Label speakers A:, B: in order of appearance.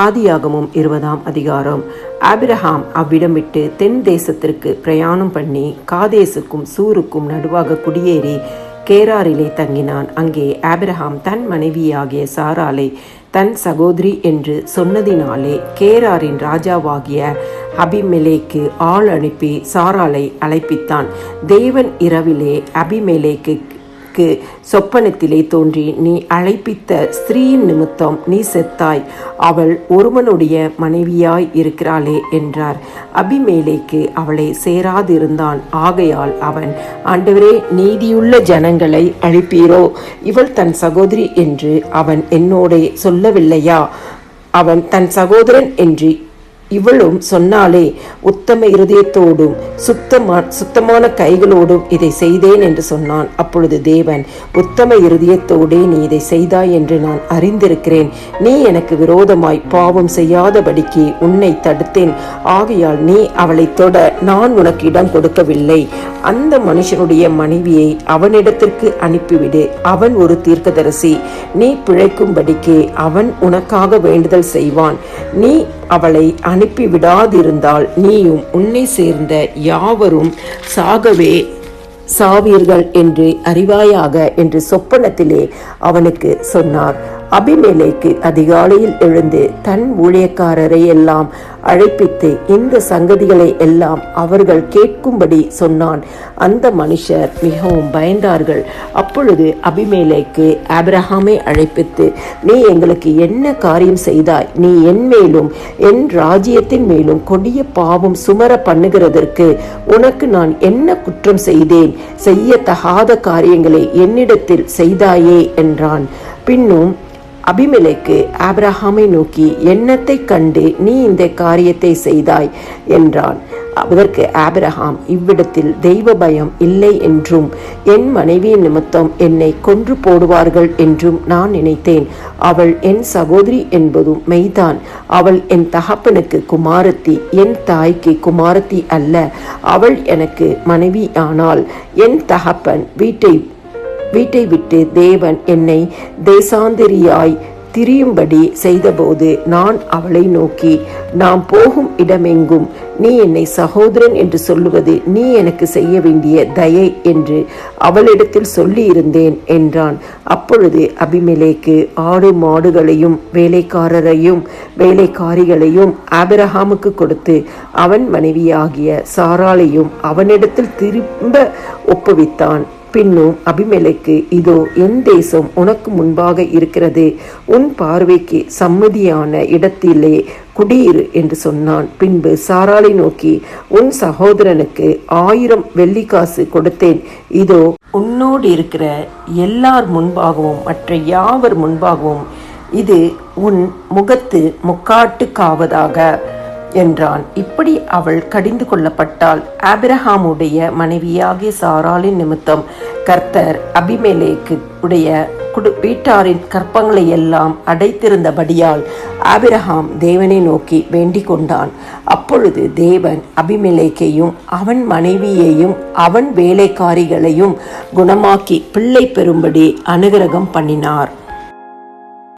A: ஆதியாகமம் 20ஆம் அதிகாரம். ஆபிரகாம் அவ்விடம் விட்டு தென் தேசத்திற்கு பிரயாணம் பண்ணி காதேசுக்கும் சூருக்கும் நடுவாக குடியேறி கேராரிலே தங்கினான். அங்கே ஆபிரகாம் தன் மனைவியாகிய சாராளை தன் சகோதரி என்று சொன்னதினாலே கேராரின் ராஜாவாகிய அபிமெலேக்கு ஆள் அனுப்பி சாராளை அழைப்பித்தான். தேவன் இரவிலே அபிமெலேக்கு சொப்பனத்திலே தோன்றி, நீ அழைப்பித்த ஸ்திரீயின் நிமித்தம் நீ செத்தாய், அவள் ஒருவனுடைய மனைவியாய் இருக்கிறாளே என்றார். அபிமெலேக்கு அவளை சேராதிருந்தான். ஆகையால் அவன், ஆண்டவரே, நீதியுள்ள ஜனங்களை அழிப்பீரோ? இவள் தன் சகோதரி என்று அவன் என்னோடே சொல்லவில்லையா? அவன் தன் சகோதரன் என்று இவளும் சொன்னாலே, உத்தம இருதயத்தோடும் சுத்தமான கைகளோடும் இதை செய்தேன் என்று சொன்னான். அப்பொழுது தேவன், உத்தம இருதயத்தோடே நீ இதை செய்தாய் என்று நான் அறிந்திருக்கிறேன். நீ எனக்கு விரோதமாய் பாவம் செய்யாதபடிக்கு உன்னை தடுத்தேன். ஆகையால் நீ அவளை தொட நான் உனக்கு இடம் கொடுக்கவில்லை. அந்த மனுஷனுடைய மனைவியை அவனிடத்திற்கு அனுப்பிவிடு. அவன் ஒரு தீர்க்கதரிசி. நீ பிழைக்கும்படிக்கு அவன் உனக்காக வேண்டுதல் செய்வான். நீ அவளை அனுப்பிவிடாதிருந்தால் நீயும் உன்னை சேர்ந்த யாவரும் சாவீர்கள் என்று அறிவாயாக என்று சொப்பனத்திலே அவனுக்கு சொன்னார். அபிமெலேக்கு அதிகாலையில் எழுந்து தன் ஊழியக்காரரை எல்லாம் அழைப்பித்து இந்த சங்கதிகளை எல்லாம் அவர்கள் கேட்கும்படி சொன்னான். அந்த மனுஷர் மிகவும் பயந்தார்கள். அப்பொழுது அபிமெலேக்கு ஆபிரகாமை அழைப்பித்து, நீ எங்களுக்கு என்ன காரியம் செய்தாய்? நீ என் மேலும் என் ராஜ்யத்தின் மேலும் கொடிய பாவம் சுமர பண்ணுகிறதற்கு உனக்கு நான் என்ன குற்றம் செய்தேன்? செய்யத்தகாத காரியங்களை என்னிடத்தில் செய்தாயே என்றான். பின்னும் அபிமெலேக்கு ஆபிரகாமை நோக்கி, என்னத்தை கண்டு நீ இந்த காரியத்தை செய்தாய் என்றான். அதற்கு ஆபிரகாம், இவ்விடத்தில் தெய்வ பயம் இல்லை என்றும் என் மனைவியின் நிமித்தம் என்னை கொன்று போடுவார்கள் என்றும் நான் நினைத்தேன். அவள் என் சகோதரி என்பதும் மெய்தான். அவள் என் தகப்பனுக்கு குமாரத்தி, என் தாய்க்கு குமாரத்தி அல்ல. அவள் எனக்கு மனைவி ஆனாள். என் தகப்பன் வீட்டை விட்டு தேவன் என்னை தேசாந்திரியாய் திரியும்படி செய்தபோது நான் அவளை நோக்கி, நாம் போகும் இடமெங்கும் நீ என்னை சகோதரன் என்று சொல்லுவது நீ எனக்கு செய்ய வேண்டிய தயை என்று அவளிடத்தில் சொல்லி இருந்தேன் என்றான். அப்பொழுது அபிமெலேக்கு ஆடு மாடுகளையும் வேலைக்காரரையும் வேலைக்காரிகளையும் ஆபிரகாமுக்கு கொடுத்து அவன் மனைவியாகிய சாராளையும் அவனிடத்தில் திரும்ப ஒப்புவித்தான். பின்னும் அபிமெலேக்கு, இதோ என் தேசம் உனக்கு முன்பாக இருக்கிறது, உன் பார்வைக்கு சம்மதியான இடத்திலே குடியிரு என்று சொன்னான். பின்பு சாராளை நோக்கி, உன் சகோதரனுக்கு 1000 வெள்ளிக்காசு கொடுத்தேன். இதோ உன்னோடு இருக்கிற எல்லார் முன்பாகவும் மற்ற யாவர் முன்பாகவும் இது உன் முகத்து முக்காட்டுக்காவதாக என்றான். இப்படி அவள் கடிந்து கொள்ளப்பட்டாள். ஆபிரகாமுடைய மனைவியாகிய சாராளின் நிமித்தம் கர்த்தர் அபிமெலேக்கு உடைய வீட்டாரின் கற்பங்களை எல்லாம் அடைத்திருந்தபடியால் ஆபிரகாம் தேவனை நோக்கி வேண்டிக் கொண்டான். அப்பொழுது தேவன் அபிமெலேக்கையும் அவன் மனைவியையும் அவன் வேலைக்காரிகளையும் குணமாக்கி பிள்ளை பெறும்படி அனுகிரகம் பண்ணினார்.